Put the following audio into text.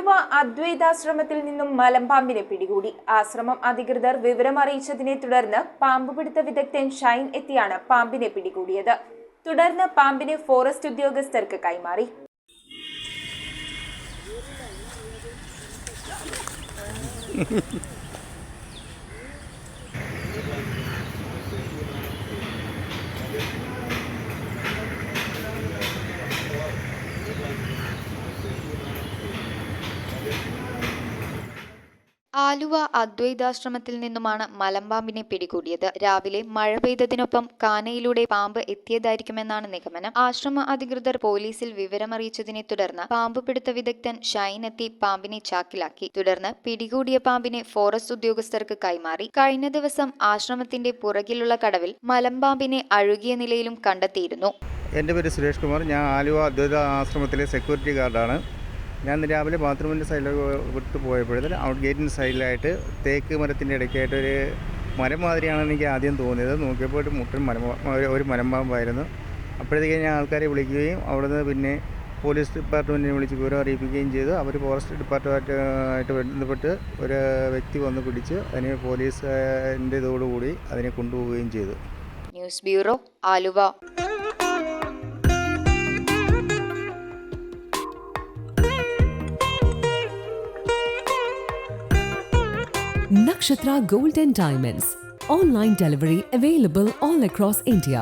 ആലുവ അദ്വൈതാശ്രമത്തിൽ നിന്നും മലമ്പാമ്പിനെ പിടികൂടി. ആശ്രമം അധികൃതർ വിവരമറിയിച്ചതിനെ തുടർന്ന് പാമ്പുപിടുത്ത വിദഗ്ധൻ ഷൈൻ എത്തിയാണ് പാമ്പിനെ പിടികൂടിയത്. തുടർന്ന് പാമ്പിനെ ഫോറസ്റ്റ് ഉദ്യോഗസ്ഥർക്ക് കൈമാറി. ആലുവ അദ്വൈതാശ്രമത്തിൽ നിന്നുമാണ് മലമ്പാമ്പിനെ പിടികൂടിയത്. രാവിലെ മഴ പെയ്തതിനൊപ്പം കാനയിലൂടെ പാമ്പ് എത്തിയതായിരിക്കുമെന്നാണ് നിഗമനം. ആശ്രമ അധികൃതർ പോലീസിൽ വിവരമറിയിച്ചതിനെ തുടർന്ന് പാമ്പുപിടുത്ത വിദഗ്ധൻ ഷൈൻ എത്തി പാമ്പിനെ ചാക്കിലാക്കി. തുടർന്ന് പിടികൂടിയ പാമ്പിനെ ഫോറസ്റ്റ് ഉദ്യോഗസ്ഥർക്ക് കൈമാറി. കഴിഞ്ഞ ദിവസം ആശ്രമത്തിന്റെ പുറകിലുള്ള കടവിൽ മലമ്പാമ്പിനെ അഴുകിയ നിലയിലും കണ്ടെത്തിയിരുന്നു. എൻ്റെ പേര് സുരേഷ് കുമാർ. ഞാൻ ആലുവ അദ്വൈത ആശ്രമത്തിലെ സെക്യൂരിറ്റി ഗാർഡാണ്. ഞാൻ രാവിലെ ബാത്റൂമിൻ്റെ സൈഡിൽ വിട്ട് പോയപ്പോഴത്തേന് ഔട്ട് ഗേറ്റിൻ്റെ സൈഡിലായിട്ട് തേക്ക് മരത്തിൻ്റെ ഇടയ്ക്കായിട്ട് ഒരു മരം മാതിരിയാണ് എനിക്ക് ആദ്യം തോന്നിയത്. നോക്കിയപ്പോൾ ഒരു മരമ്പാമ്പായിരുന്നു. അപ്പോഴത്തേക്ക് ഞാൻ ആൾക്കാരെ വിളിക്കുകയും അവിടുന്ന് പിന്നെ പോലീസ് ഡിപ്പാർട്ട്മെൻറ്റിനെ വിളിച്ച് വിവരം അറിയിക്കുകയും ചെയ്തു. അവർ ഫോറസ്റ്റ് ഡിപ്പാർട്ട്മെൻറ്റായിട്ട് ബന്ധപ്പെട്ട് ഒരു വ്യക്തി വന്ന് പിടിച്ച് അതിനെ പോലീസിൻ്റെ ഇതോടുകൂടി അതിനെ കൊണ്ടുപോവുകയും ചെയ്തു. News bureau, Aluva. Nakshatra Gold and Diamonds. Online delivery available all across India.